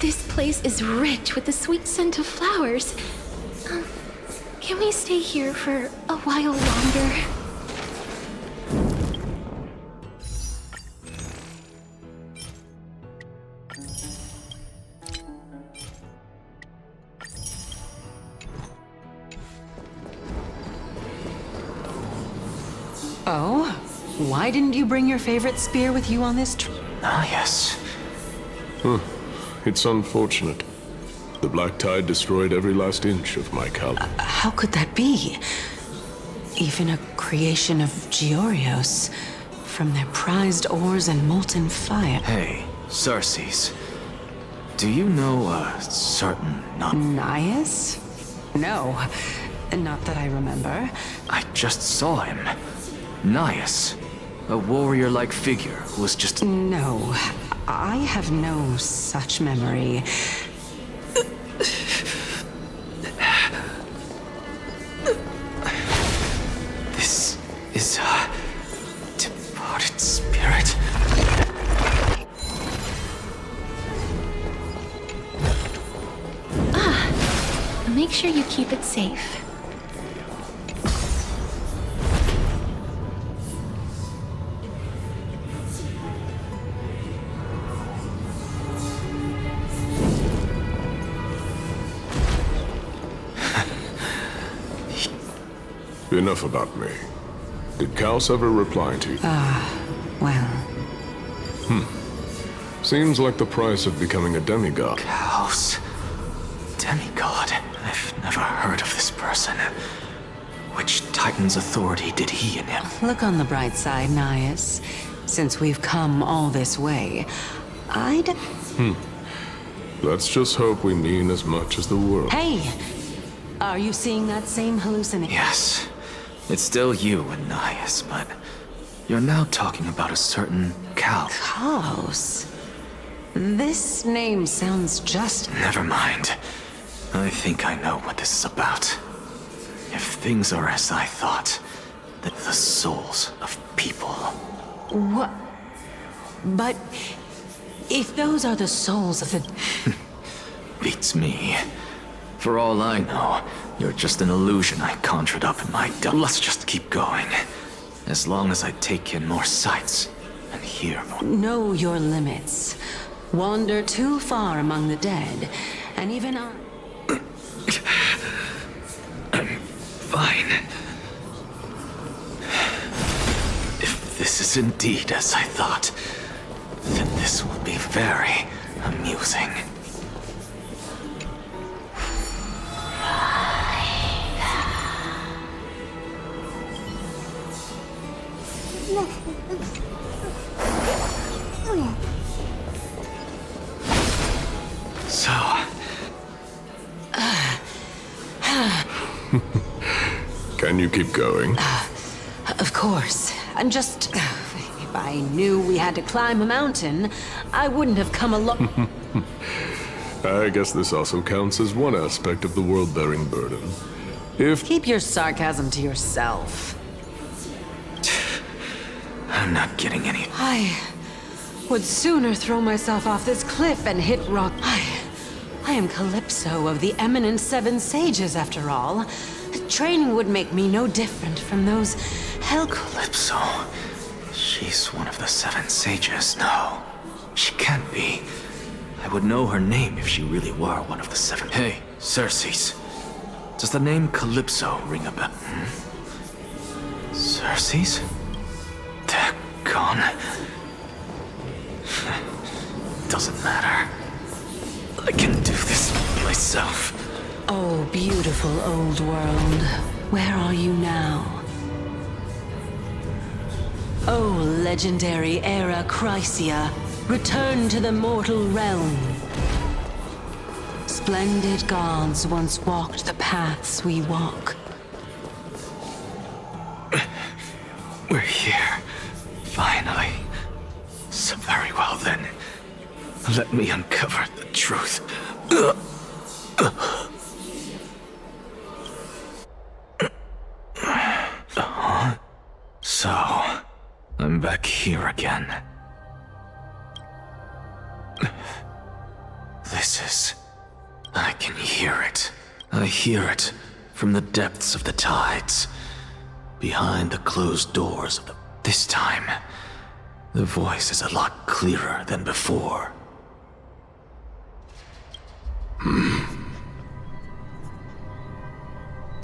This place is rich with the sweet scent of flowers. Can we stay here for a while longer? Oh? Why didn't you bring your favorite spear with you on this trip? Ah, yes. It's unfortunate. The black tide destroyed every last inch of my cal. How could that be? Even a creation of Georios, from their prized ores and molten fire. Hey, Circes. Do you know a certain Nias? No, not that I remember. I just saw him. Nias. A warrior-like figure who was just... No, I have no such memory. This is a departed spirit. Make sure you keep it safe. Enough about me. Did Kaos ever reply to you? Well, Seems like the price of becoming a demigod. House. Demigod. I've never heard of this person. Which Titan's authority did he in him? look on the bright side, Nias. Since we've come all this way, I'd... Let's just hope we mean as much as the world. Hey! Are you seeing that same hallucination? Yes. It's still you and Nias, but you're now talking about a certain Cal. Kaos? This name sounds just... Never mind. I think I know what this is about. If things are as I thought, that the souls of people... What? But... if those are the souls of the... beats me. For all I know, you're just an illusion I conjured up in my dumb. Let's just keep going. As long as I take in more sights and hear more. Know your limits. Wander too far among the dead, and even I... I'm fine. If this is indeed as I thought, then this will be very amusing. So, Can you keep going? Of course. And just... if I knew we had to climb a mountain, I wouldn't have come along. I guess this also counts as one aspect of the world-bearing burden. If... Keep your sarcasm to yourself. I'm not getting any... I would sooner throw myself off this cliff and hit rock. I am Calypso of the eminent Seven Sages, after all. Training would make me no different from those hell... Calypso. She's one of the Seven Sages. No, she can't be. I would know her name if she really were one of the Seven. Hey, Circes. Does the name Calypso ring a bell? Circes? They're gone. Doesn't matter. I can do this myself. Oh, beautiful old world. Where are you now? Oh, legendary era Chrysia, return to the mortal realm. Splendid gods once walked the paths we walk. We're here. Finally. So very well then. Let me uncover the truth. So, I'm back here again. This is... I can hear it. I hear it from the depths of the tides, behind the closed doors of the... This time, the voice is a lot clearer than before.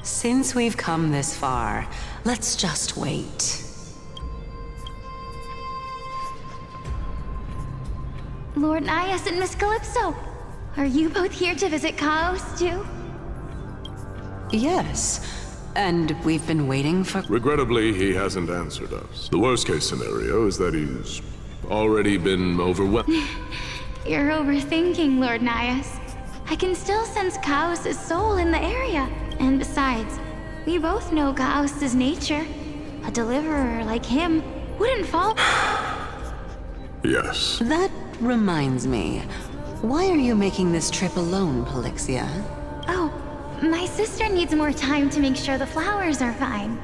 Since we've come this far, let's just wait. Lord Nias and Miss Calypso, are you both here to visit Chaos too? Yes, and we've been waiting for... Regrettably, he hasn't answered us. The worst case scenario is that he's already been overwhelmed. You're overthinking, Lord Nias. I can still sense Chaos' soul in the area. And besides, we both know Chaos' nature. A deliverer like him wouldn't fall... Yes. That reminds me. Why are you making this trip alone, Polixia? Oh, my sister needs more time to make sure the flowers are fine.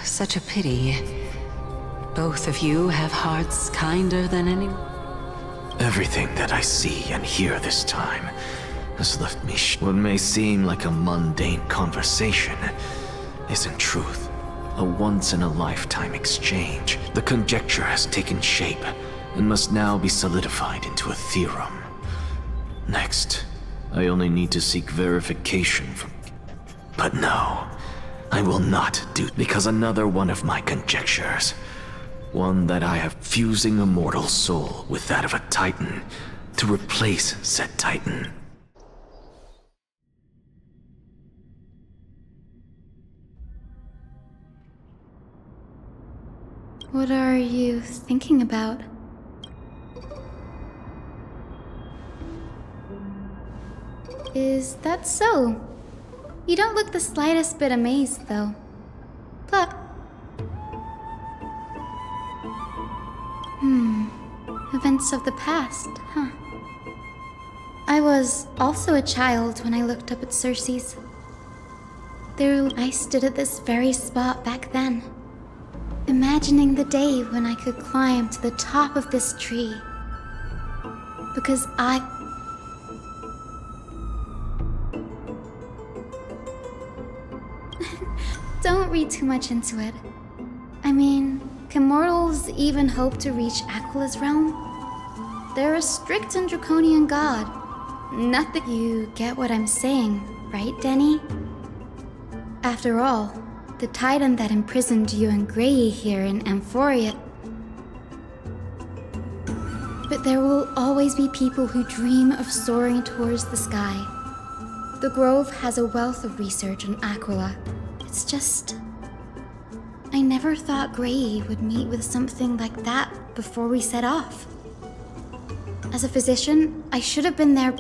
Such a pity. Both of you have hearts kinder than anyone. Everything that I see and hear this time has left me what may seem like a mundane conversation is in truth a once-in-a-lifetime exchange. The conjecture has taken shape and must now be solidified into a theorem. Next, I only need to seek verification from... But no, I will not do, because another one of my conjectures, one that I have fusing a mortal soul with that of a titan to replace said titan. What are you thinking about? Is that so? You don't look the slightest bit amazed, though. But... Events of the past, huh? I was also a child when I looked up at Circe's. I stood at this very spot back then, imagining the day when I could climb to the top of this tree. Because Don't read too much into it. I mean, can mortals even hope to reach Aquila's realm? They're a strict and draconian god. Nothing. You get what I'm saying, right, Denny? After all, the titan that imprisoned you and Grey here in Amphoria. But there will always be people who dream of soaring towards the sky. The Grove has a wealth of research on Aquila. It's just... I never thought Grey would meet with something like that before we set off. As a physician, I should have been there.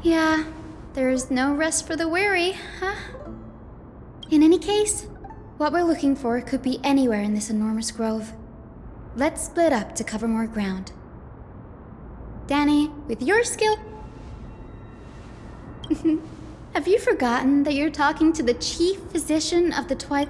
Yeah, there's no rest for the weary, huh? In any case, what we're looking for could be anywhere in this enormous grove. Let's split up to cover more ground. Danny, with your skill... Have you forgotten that you're talking to the chief physician of the Twilight?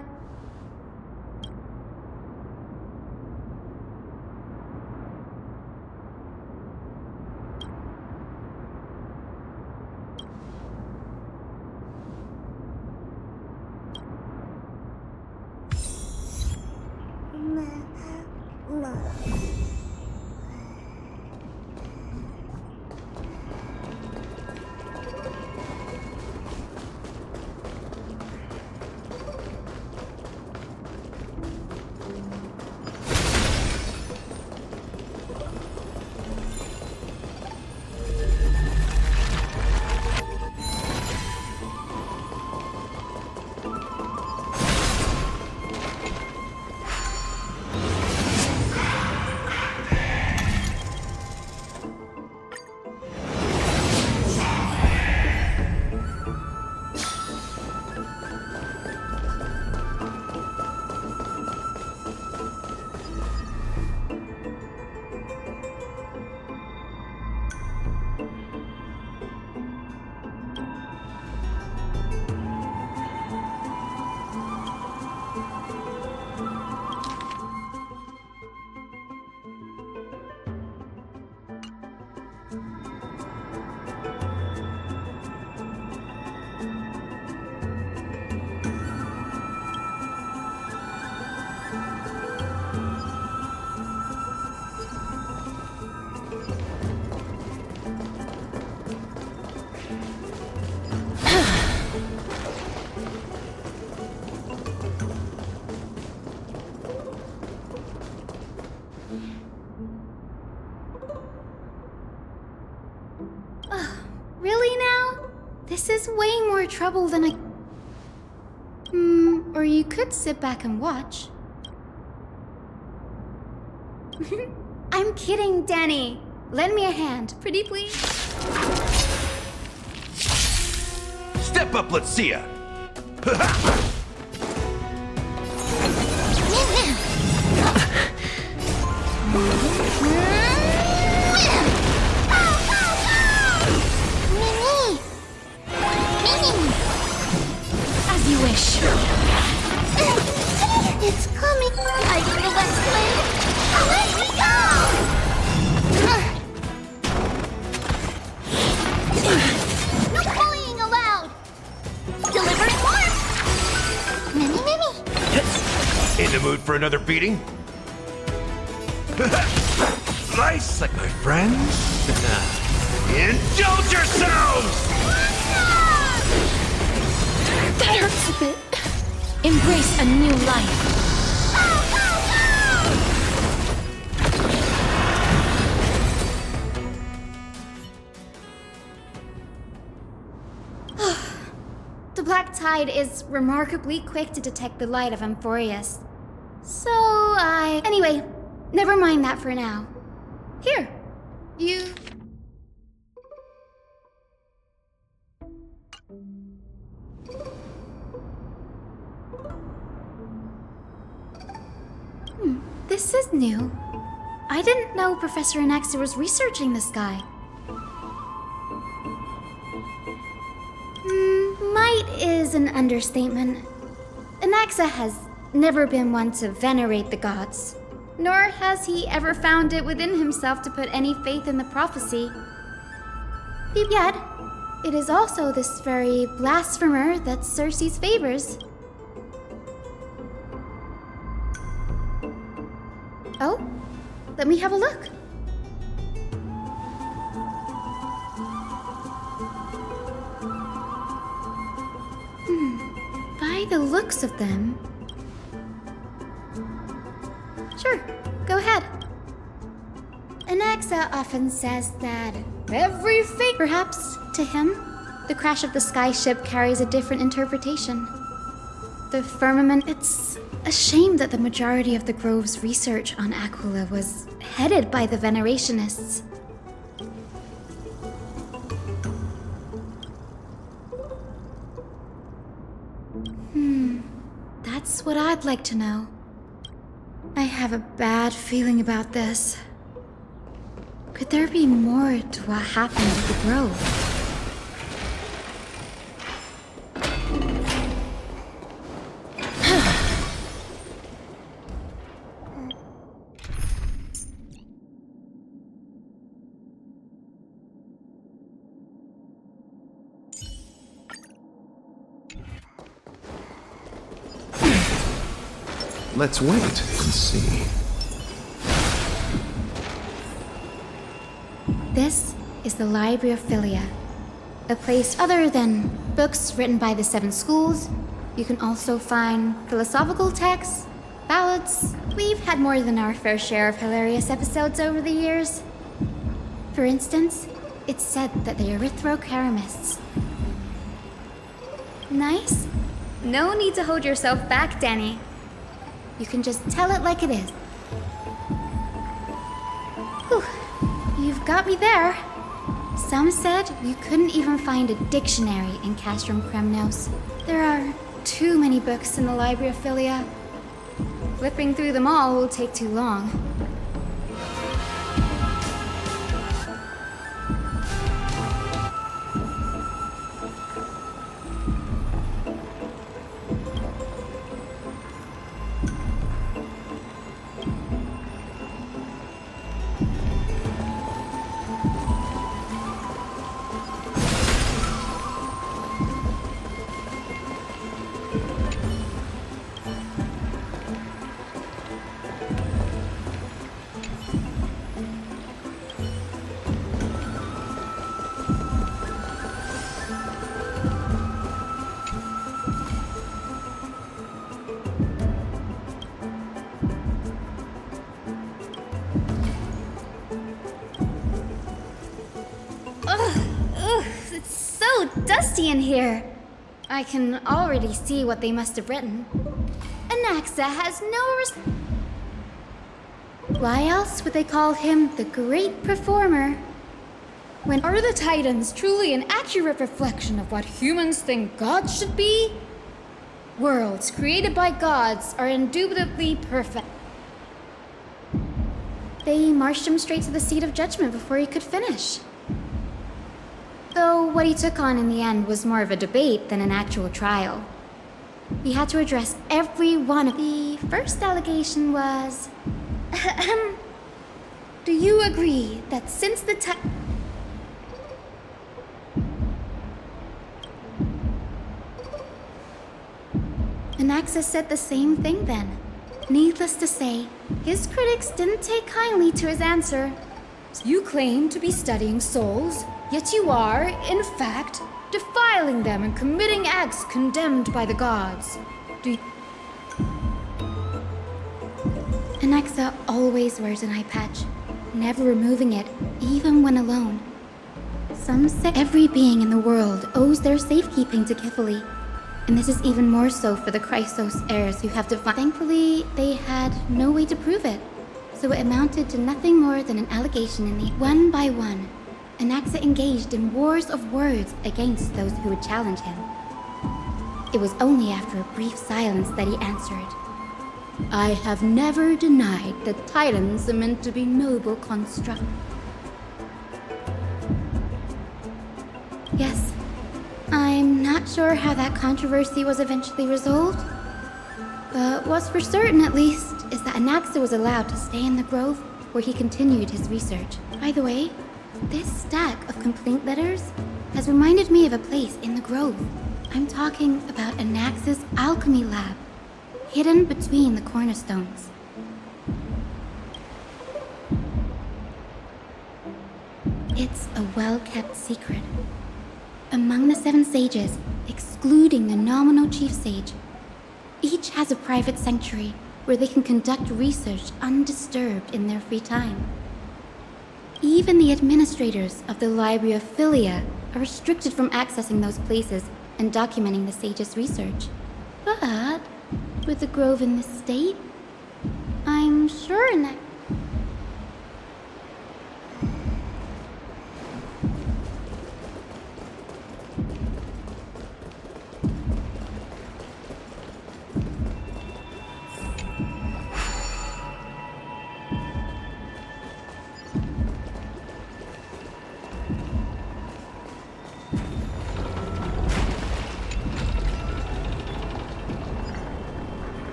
This is way more trouble than I... or you could sit back and watch. I'm kidding, Danny. Lend me a hand, pretty please. Step up, let's see ya! As you wish. It's coming. I don't know what's going. Let me go! No bullying allowed. Delivering warmth. Mimi. In the mood for another beating? Nice, like my friends. Indulge yourselves! That hurts a bit. Embrace a new life. The black tide is remarkably quick to detect the light of Amphorius. So Anyway, never mind that for now. Here, you... This is new. I didn't know Professor Anaxa was researching this guy. Might is an understatement. Anaxa has never been one to venerate the gods, nor has he ever found it within himself to put any faith in the prophecy. Yet, it is also this very blasphemer that Circe's favors. Oh, let me have a look. By the looks of them... Sure, go ahead. Anaxa often says that every fate, perhaps to him, the crash of the sky ship carries a different interpretation. The firmament, it's a shame that the majority of the Grove's research on Aquila was headed by the Venerationists. That's what I'd like to know. I have a bad feeling about this. Could there be more to what happened at the Grove? Let's wait and see. This is the Library of Philia, a place other than books written by the 7 schools. You can also find philosophical texts, ballads. We've had more than our fair share of hilarious episodes over the years. For instance, it's said that the Erythrocheramists. Nice? No need to hold yourself back, Danny. You can just tell it like it is. Whew. You've got me there. Some said you couldn't even find a dictionary in Castrum Kremnos. There are too many books in the Library of Philia. Flipping through them all will take too long. dusty in here. I can already see what they must have written. Anaxa has no Why else would they call him the Great Performer? When are the Titans truly an accurate reflection of what humans think gods should be? Worlds created by gods are indubitably perfect. They marched him straight to the seat of judgment before he could finish. Though what he took on in the end was more of a debate than an actual trial. He had to address every one of the first allegation was... Do you agree that since the Anaxa said the same thing then. Needless to say, his critics didn't take kindly to his answer. You claim to be studying souls, yet you are, in fact, defiling them and committing acts condemned by the gods. Anaxa always wears an eye patch, never removing it, even when alone. Some say every being in the world owes their safekeeping to Kifili, and this is even more so for the Chrysos heirs who have defined. Thankfully, they had no way to prove it, so it amounted to nothing more than an allegation in the one by one. Anaxa engaged in wars of words against those who would challenge him. It was only after a brief silence that he answered. I have never denied that Titans are meant to be noble constructs. Yes, I'm not sure how that controversy was eventually resolved, but what's for certain at least is that Anaxa was allowed to stay in the grove where he continued his research. By the way, this stack of complaint letters has reminded me of a place in the grove. I'm talking about Anaxa's alchemy lab, hidden between the cornerstones. It's a well-kept secret. Among the 7 sages, excluding the nominal chief sage, each has a private sanctuary where they can conduct research undisturbed in their free time. Even the administrators of the Library of Philia are restricted from accessing those places and documenting the sage's research. But with the grove in this state, I'm sure that...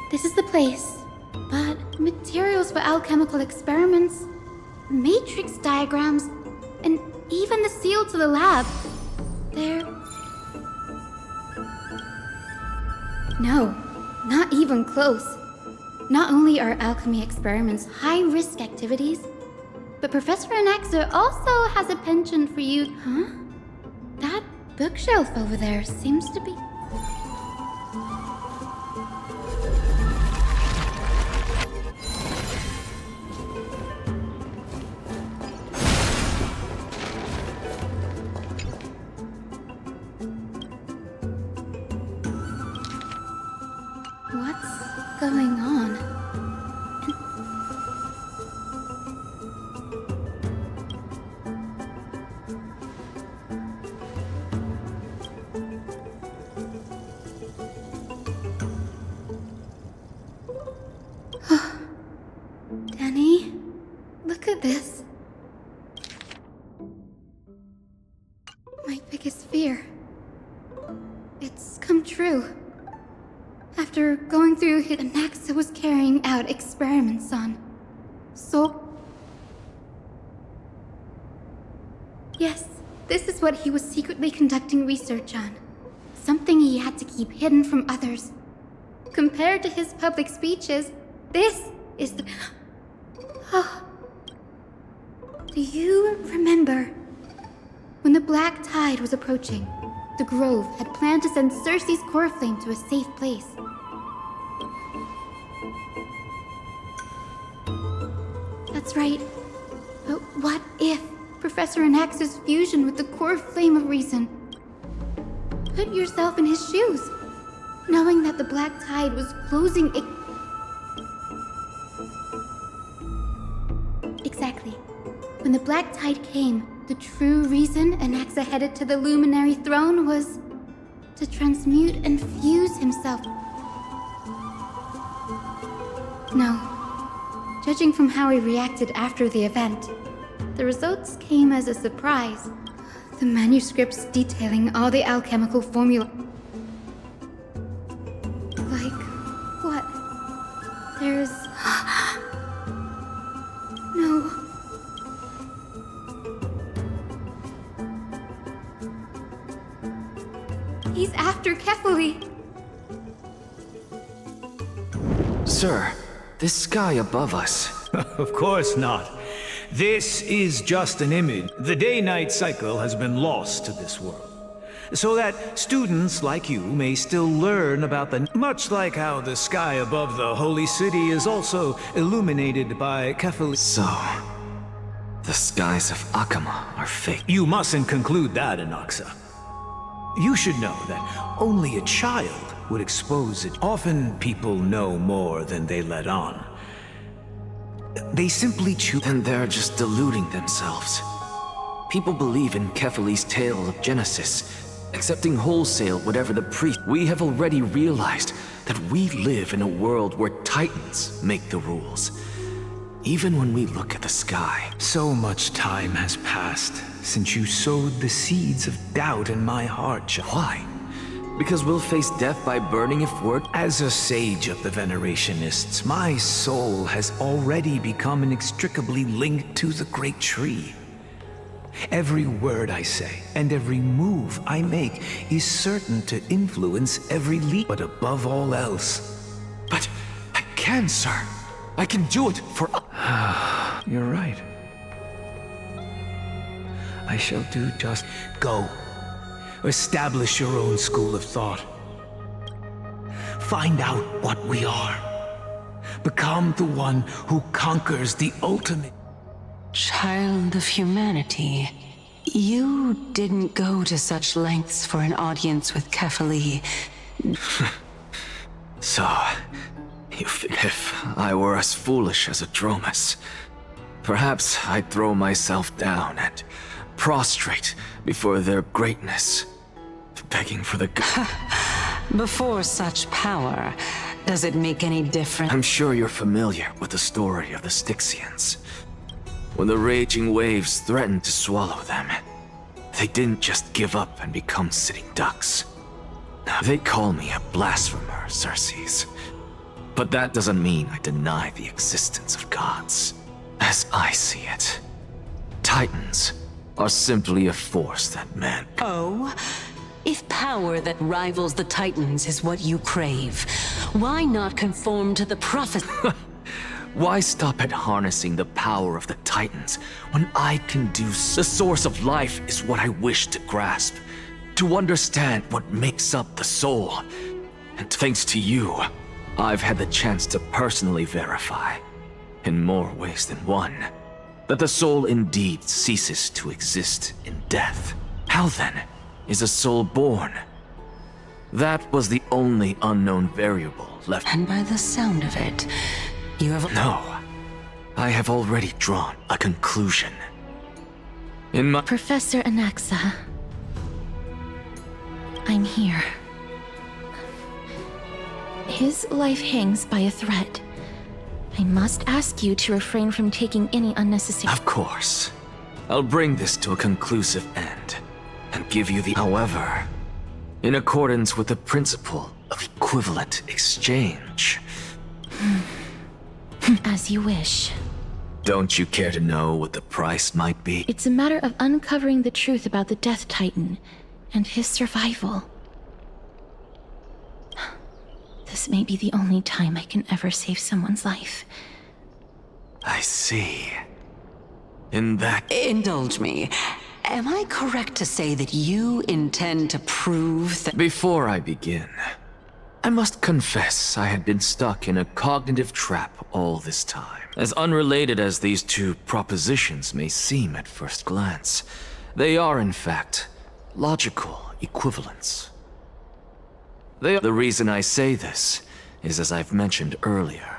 This is the place, but materials for alchemical experiments, matrix diagrams, and even the seal to the lab, they're... No, not even close. Not only are alchemy experiments high-risk activities, but Professor Anaxa also has a penchant for you... Huh? That bookshelf over there seems to be... What's going on? Danny, look at this. My biggest fear. It's come true. After going through it, Anaxa was carrying out experiments on. Yes, this is what he was secretly conducting research on. Something he had to keep hidden from others. Compared to his public speeches, this is the... Oh. Do you remember when the black tide was approaching? The Grove had planned to send Cersei's core flame to a safe place. That's right. But what if Professor Anax's fusion with the core flame of reason? Put yourself in his shoes, knowing that the black tide was closing it. Exactly. When the black tide came, the true reason Anaxa headed to the luminary throne was to transmute and fuse himself. No. Judging from how he reacted after the event, the results came as a surprise. The manuscripts detailing all the alchemical formula. Like, what? There's... No. He's after Kefali. Sir, this sky above us. Of course not. This is just an image. The day-night cycle has been lost to this world. So that students like you may still learn about the... Much like how the sky above the holy city is also illuminated by Kefali. So, the skies of Akama are fake. You mustn't conclude that, Anaxa. You should know that only a child would expose it. Often people know more than they let on. They simply choose... Then they're just deluding themselves. People believe in Kefali's tale of Genesis, accepting wholesale whatever the priest... We have already realized that we live in a world where Titans make the rules. Even when we look at the sky. So much time has passed since you sowed the seeds of doubt in my heart, Why? Because we'll face death by burning if we're... As a sage of the Venerationists, my soul has already become inextricably linked to the great tree. Every word I say and every move I make is certain to influence every leap. But above all else... But I can, sir. I can do it for... You're right. I shall do just... Go. Establish your own school of thought. Find out what we are. Become the one who conquers the ultimate... Child of humanity, you didn't go to such lengths for an audience with Kefali. So, if I were as foolish as a Dromus, perhaps I'd throw myself down and prostrate before their greatness, begging for the... Before such power, does it make any difference? I'm sure you're familiar with the story of the Styxians. When the raging waves threatened to swallow them, they didn't just give up and become sitting ducks. They call me a blasphemer, Cersei. But that doesn't mean I deny the existence of gods. As I see it, Titans are simply a force that man... Oh? If power that rivals the Titans is what you crave, why not conform to the prophecy? Why stop at harnessing the power of the Titans when I can do... The source of life is what I wish to grasp, to understand what makes up the soul. And thanks to you, I've had the chance to personally verify, in more ways than one, that the soul indeed ceases to exist in death. How then is a soul born? That was the only unknown variable left. And by the sound of it, you have... No, I have already drawn a conclusion. In my... Professor Anaxa, I'm here. His life hangs by a thread. I must ask you to refrain from taking any unnecessary... Of course. I'll bring this to a conclusive end, and give you the... However, in accordance with the principle of equivalent exchange. As you wish. Don't you care to know what the price might be? It's a matter of uncovering the truth about the Death Titan and his survival. This may be the only time I can ever save someone's life. I see. In that... Indulge me. Am I correct to say that you intend to prove that... Before I begin, I must confess I had been stuck in a cognitive trap all this time. As unrelated as these two propositions may seem at first glance, they are in fact logical equivalents. The reason I say this is, as I've mentioned earlier,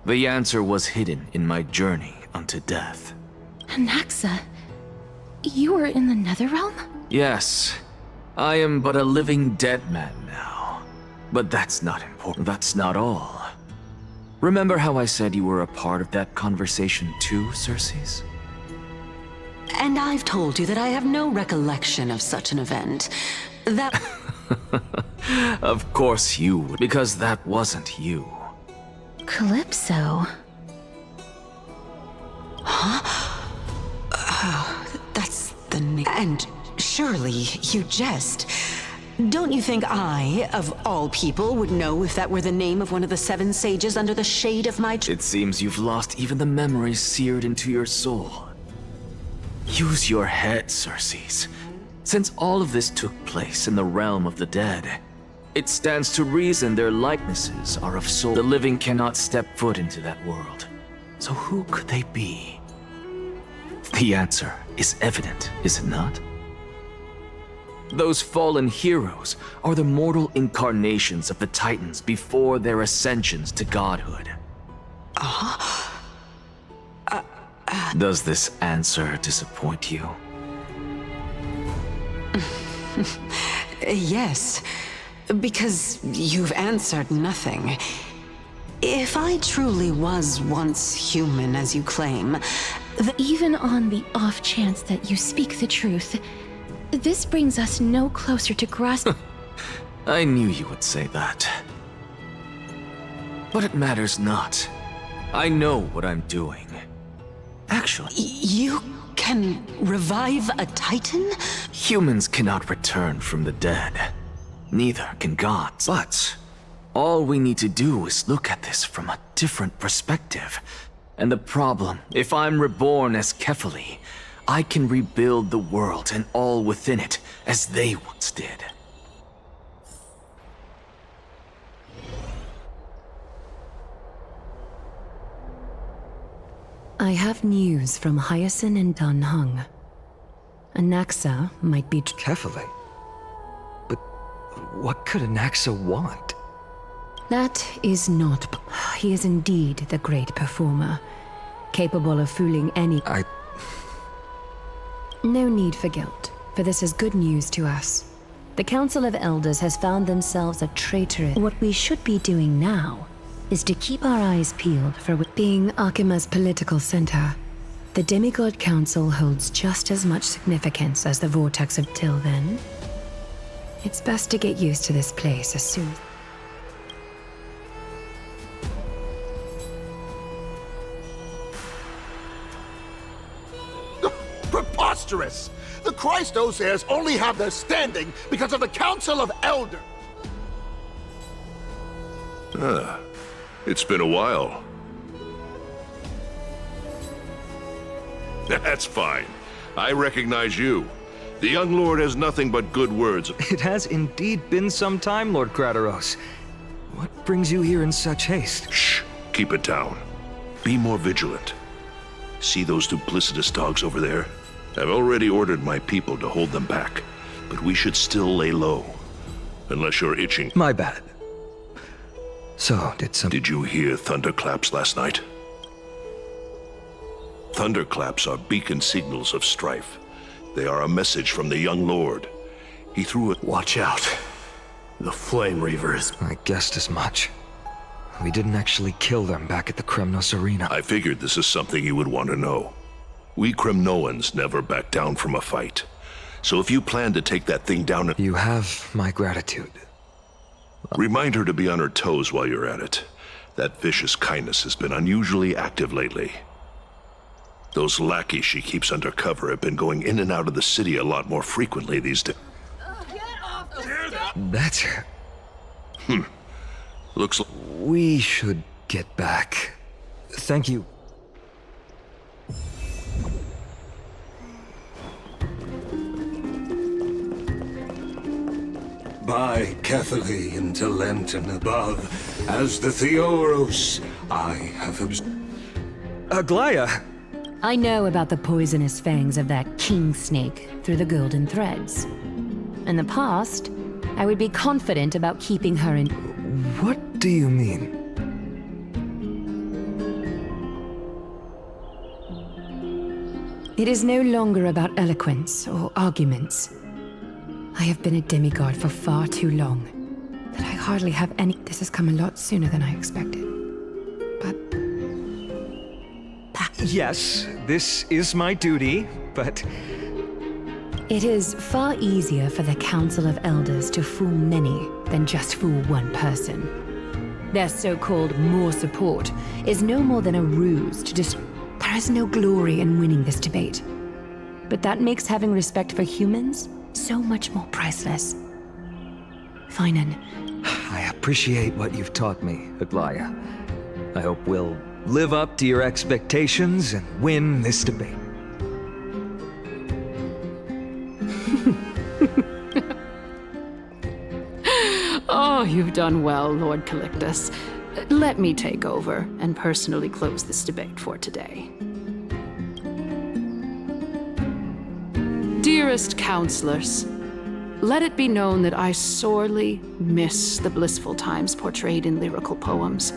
the answer was hidden in my journey unto death. Anaxa, you were in the Netherrealm? Yes, I am but a living dead man now. But that's not important. That's not all. Remember how I said you were a part of that conversation too, Circes? And I've told you that I have no recollection of such an event. That... Of course you would, because that wasn't you. Calypso. That's the name. And surely you jest. Don't you think I, of all people, would know if that were the name of one of the 7 sages under the shade of my... It seems you've lost even the memories seared into your soul. Use your head, Circes. Since all of this took place in the realm of the dead, it stands to reason their likenesses are of soul. The living cannot step foot into that world. So who could they be? The answer is evident, is it not? Those fallen heroes are the mortal incarnations of the Titans before their ascensions to godhood. Does this answer disappoint you? Yes, because you've answered nothing. If I truly was once human, as you claim, Even on the off chance that you speak the truth, this brings us no closer to grasp... I knew you would say that. But it matters not. I know what I'm doing. Actually, you can revive a Titan? humans cannot return from the dead. Neither can gods. But all we need to do is look at this from a different perspective. And the problem, if I'm reborn as Kefali, I can rebuild the world and all within it as they once did. I have news from Hyacinth and Dan Hung. Anaxa might be... Kefali? But what could Anaxa want? That is not... He is indeed the great performer, capable of fooling any... No need for guilt, for this is good news to us. The Council of Elders has found themselves a traitor. What we should be doing now is to keep our eyes peeled for... Being Akima's political center, the Demigod Council holds just as much significance as the Vortex of till then. It's best to get used to this place as soon... Preposterous! The Christos heirs only have their standing because of the Council of Elders! It's been a while. That's fine. I recognize you. The young lord has nothing but good words. It has indeed been some time, Lord Krateros. What brings you here in such haste? Shh. Keep it down. Be more vigilant. See those duplicitous dogs over there? I've already ordered my people to hold them back, but we should still lay low. Unless you're itching. My bad. So, Did you hear thunderclaps last night? Thunderclaps are beacon signals of strife. They are a message from the young lord. He threw it. Watch out. The Flame Reavers. I guessed as much. We didn't actually kill them back at the Kremnos Arena. I figured this is something you would want to know. We Kremnoans never back down from a fight. So if you plan to take that thing down... You have my gratitude. Remind her to be on her toes while you're at it. That vicious kindness has been unusually active lately. Those lackeys she keeps under cover have been going in and out of the city a lot more frequently these days. That's... Looks like... We should get back. Thank you. By Catholic into Lenten above, as the Theoros, I have Aglaya! I know about the poisonous fangs of that king snake through the golden threads. In the past, I would be confident about keeping her in... What do you mean? It is no longer about eloquence or arguments. I have been a demigod for far too long, that I hardly have any... This has come a lot sooner than I expected. But... Yes, this is my duty, but... It is far easier for the Council of Elders to fool many than just fool one person. Their so-called more support is no more than a ruse to There is no glory in winning this debate. But that makes having respect for humans so much more priceless. Finan. I appreciate what you've taught me, Aglaya. I hope we'll live up to your expectations and win this debate. Oh, you've done well, Lord Calictus. Let me take over and personally close this debate for today. Dearest counselors, let it be known that I sorely miss the blissful times portrayed in lyrical poems.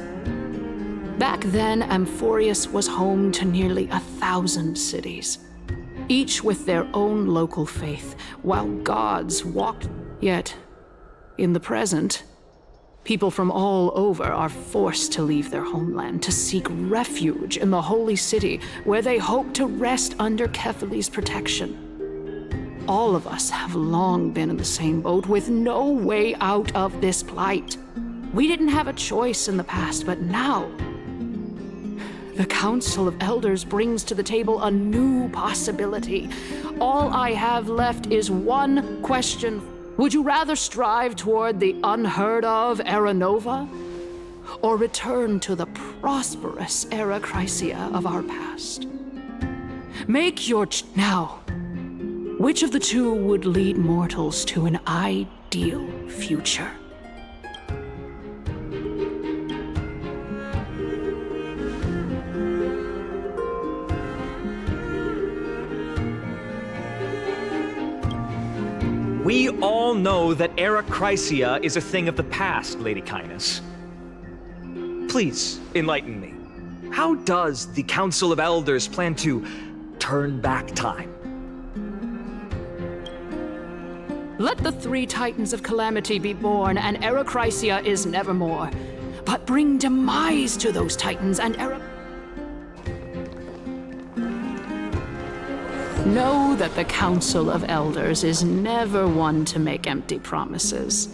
Back then, Amphorius was home to nearly 1,000 cities, each with their own local faith, while gods walked. Yet, in the present, people from all over are forced to leave their homeland to seek refuge in the holy city, where they hope to rest under Kephales's protection. All of us have long been in the same boat, with no way out of this plight. We didn't have a choice in the past, but now, the Council of Elders brings to the table a new possibility. All I have left is one question. Would you rather strive toward the unheard of Era Nova, or return to the prosperous Era Chrysia of our past? Make your now. Which of the two would lead mortals to an ideal future? We all know that Era Chrysia is a thing of the past, Lady Kindness. Please, enlighten me. How does the Council of Elders plan to turn back time? Let the three Titans of Calamity be born, and Era Chrysia is nevermore. But bring demise to those Titans, and Know that the Council of Elders is never one to make empty promises.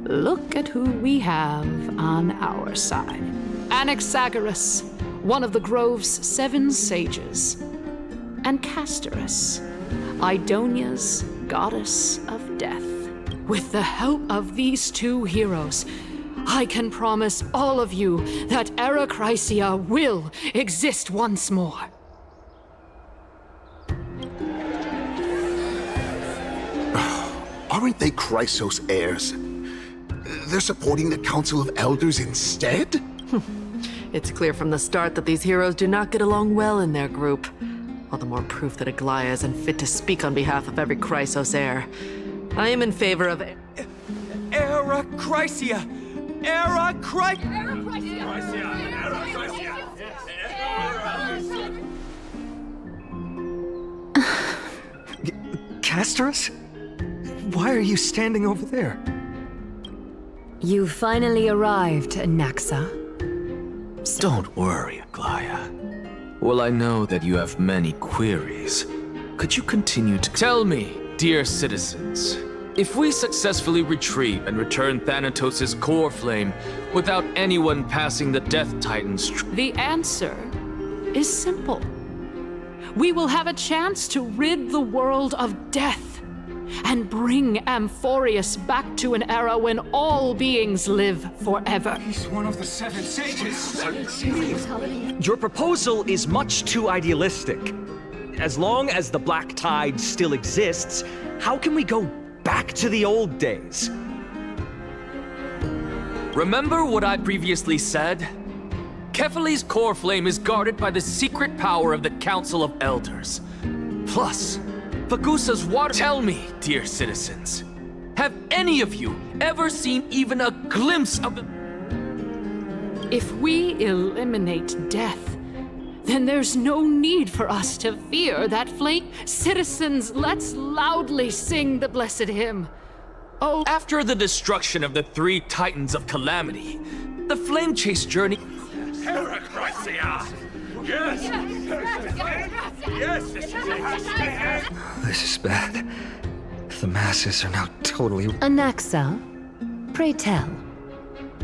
Look at who we have on our side. Anaxagoras, one of the Grove's 7 sages, and Castorus, Idonia's goddess of death. With the help of these two heroes, I can promise all of you that Era Chrysia will exist once more. Aren't they Chrysos heirs? They're supporting the Council of Elders instead? It's clear from the start that these heroes do not get along well in their group. All the more proof that Aglaya is unfit to speak on behalf of every Chrysos heir. I am in favor of... Era Chrysia! Era Chrysia! Era Chrysia! Castorus? Why are you standing over there? You finally arrived, Naxa. Don't worry, Aglaya. Well, I know that you have many queries. Could you continue to tell me, dear citizens, if we successfully retrieve and return Thanatos' core flame without anyone passing the Death Titan's... The answer is simple. We will have a chance to rid the world of death. and bring Amphorius back to an era when all beings live forever. He's one of the seven sages. Your proposal is much too idealistic. As long as the Black Tide still exists, how can we go back to the old days? Remember what I previously said? Kefali's core flame is guarded by the secret power of the Council of Elders. Plus, Fagusa's water... Tell me, dear citizens, have any of you ever seen even a glimpse of the... If we eliminate death, then there's no need for us to fear that flame. Citizens, let's loudly sing the blessed hymn. Oh, after the destruction of the 3 Titans of Calamity, the Flame Chase journey... This is bad. The masses are now totally... Anaxa, pray tell.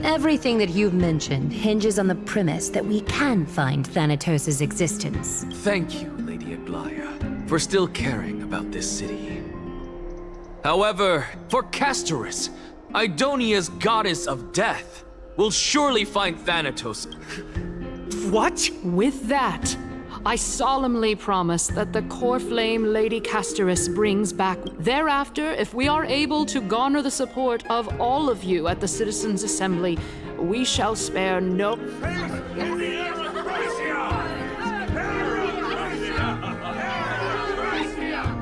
Everything that you've mentioned hinges on the premise that we can find Thanatos' existence. Thank you, Lady Aglaya, for still caring about this city. However, for Castorus, Idonia's goddess of death, will surely find Thanatos. what? With that, I solemnly promise that the core flame Lady Castorus brings back. Thereafter, if we are able to garner the support of all of you at the Citizens' Assembly, we shall spare no...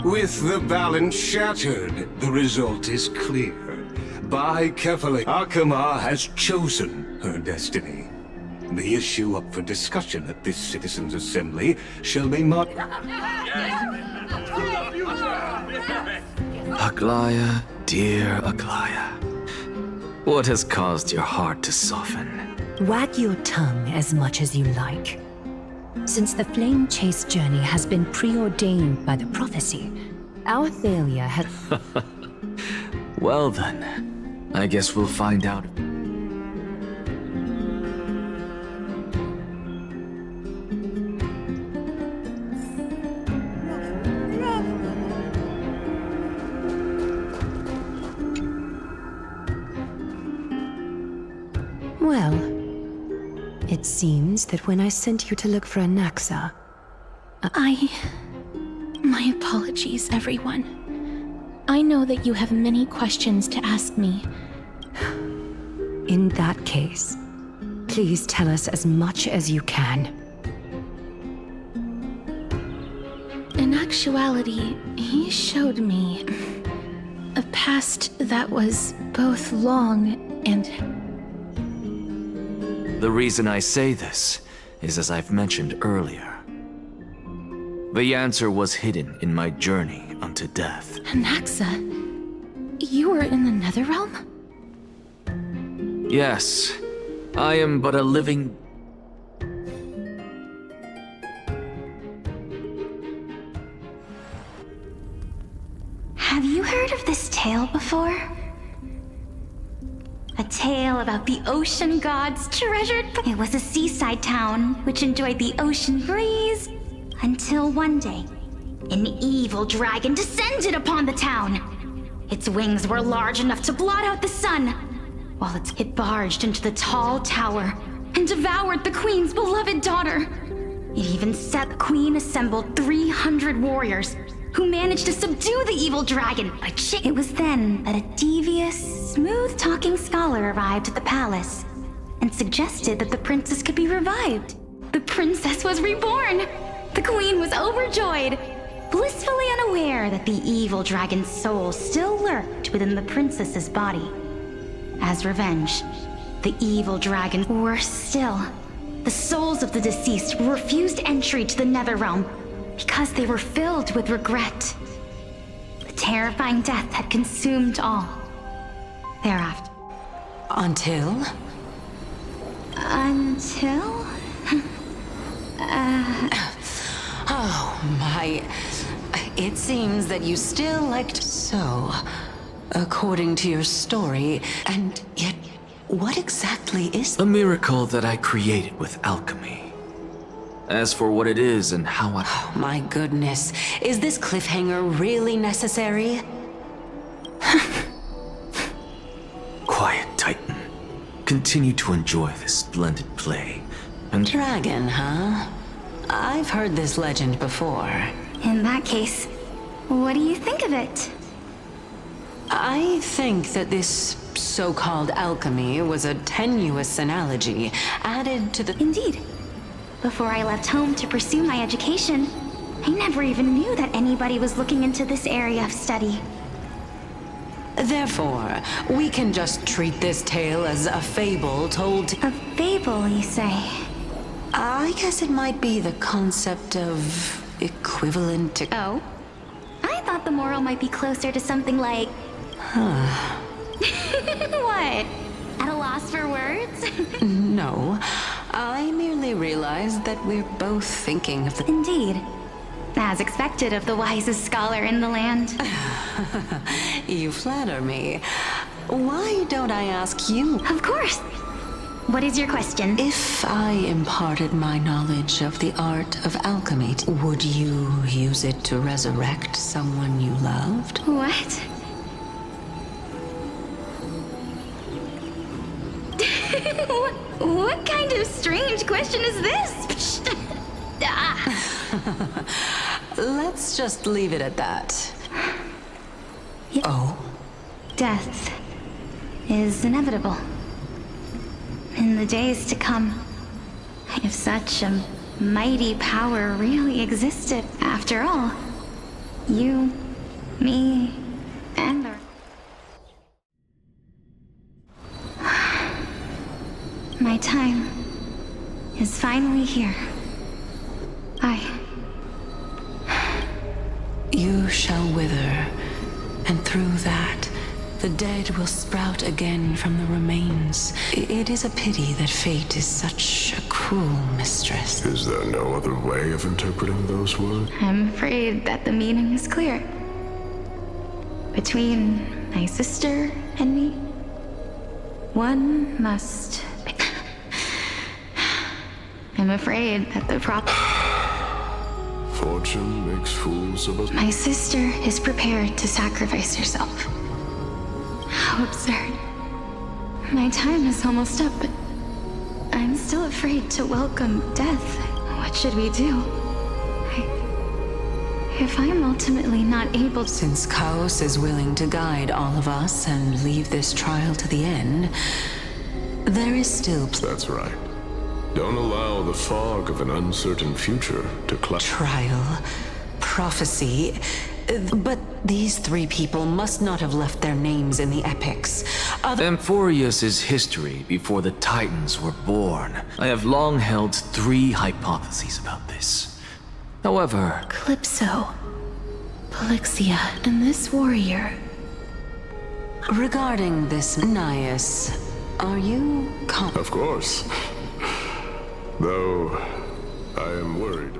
With the balance shattered, the result is clear. By Kefali, Akama has chosen her destiny. The issue up for discussion at this Citizens' Assembly shall be Aglaya, dear Aglaya, what has caused your heart to soften? Wag your tongue as much as you like. Since the Flame Chase journey has been preordained by the prophecy, our failure has... Well then, I guess we'll find out. Well, it seems that when I sent you to look for Anaxa... My apologies, everyone. I know that you have many questions to ask me. In that case, please tell us as much as you can. In actuality, he showed me a past that was both long and... The reason I say this is as I've mentioned earlier. The answer was hidden in my journey unto death. Anaxa, you were in the Netherrealm? Yes, I am but a living... Have you heard of this tale before? A tale about the ocean god's treasured... It was a seaside town which enjoyed the ocean breeze until one day, an evil dragon descended upon the town. Its wings were large enough to blot out the sun, while it barged into the tall tower and devoured the queen's beloved daughter. It even said the queen assembled 300 warriors who managed to subdue the evil dragon. It was then that a devious, smooth-talking scholar arrived at the palace and suggested that the princess could be revived. The princess was reborn. The queen was overjoyed, blissfully unaware that the evil dragon's soul still lurked within the princess's body. As revenge, the evil dragon, worse still, the souls of the deceased refused entry to the Netherrealm because they were filled with regret. The terrifying death had consumed all. Thereafter. Until? Oh my... It seems that you still liked so, according to your story, and yet, what exactly is... A miracle that I created with alchemy. As for what it is and how I... Oh my goodness, is this cliffhanger really necessary? Quiet, Titan. Continue to enjoy this splendid play. And Dragon, huh? I've heard this legend before. In that case, what do you think of it? I think that this so-called alchemy was a tenuous analogy added to the... Indeed. Before I left home to pursue my education, I never even knew that anybody was looking into this area of study. Therefore, we can just treat this tale as a fable told to... A fable, you say? I guess it might be the concept of equivalent to... Oh? I thought the moral might be closer to something like... What? At a loss for words? No. I merely realized that we're both thinking of the... Indeed. As expected of the wisest scholar in the land. You flatter me. Why don't I ask you? Of course. What is your question? If I imparted my knowledge of the art of alchemy, would you use it to resurrect someone you loved? What? What kind of strange question is this? Let's just leave it at that. Oh? Death is inevitable. In the days to come, if such a mighty power really existed, after all, you, me, and the... My time is finally here. You shall wither, and through that, the dead will sprout again from the remains. It is a pity that fate is such a cruel mistress. Is there no other way of interpreting those words? I'm afraid that the meaning is clear. Between my sister and me, one must... I'm afraid that the Fortune makes fools of us. My sister is prepared to sacrifice herself. How absurd. My time is almost up, but I'm still afraid to welcome death. What should we do? If I'm ultimately not able to... Since Chaos is willing to guide all of us and leave this trial to the end, there is still... That's right. Don't allow the fog of an uncertain future to cloud... Trial, prophecy... But these three people must not have left their names in the epics. Amphorius is history before the Titans were born. I have long held three hypotheses about this. However... Calypso, Polixia, and this warrior. Regarding this Nias, are you... Of course. Though, I am worried.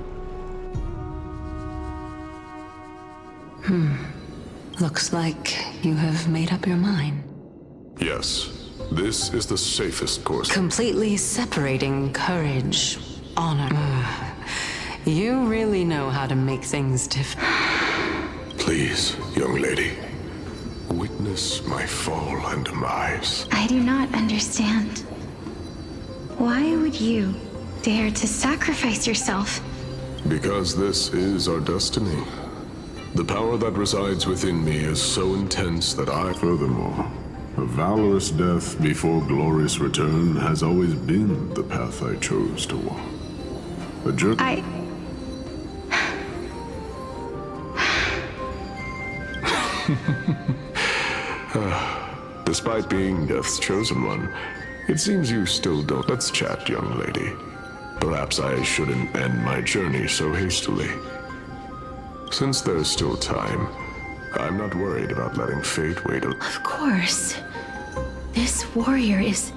Looks like you have made up your mind. Yes, this is the safest course. Completely separating courage, honor. You really know how to make things different. Please, young lady, witness my fall and demise. I do not understand. Why would you dare to sacrifice yourself? Because this is our destiny. The power that resides within me is so intense that I... Furthermore, a valorous death before glorious return has always been the path I chose to walk. A journey... Despite being Death's chosen one, it seems you still don't... Let's chat, young lady. Perhaps I shouldn't end my journey so hastily. Since there's still time, I'm not worried about letting fate wait. Of course. This warrior is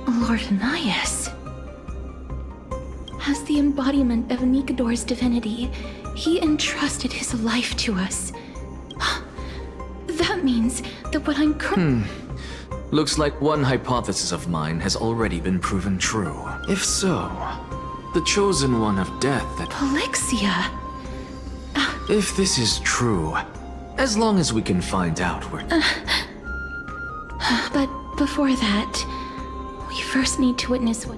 Lord Nias. As the embodiment of Nikador's divinity, he entrusted his life to us. That means that what I'm Looks like one hypothesis of mine has already been proven true. If so, the chosen one of death that... Polixia! If this is true, As long as we can find out where... But before that, we first need to witness what...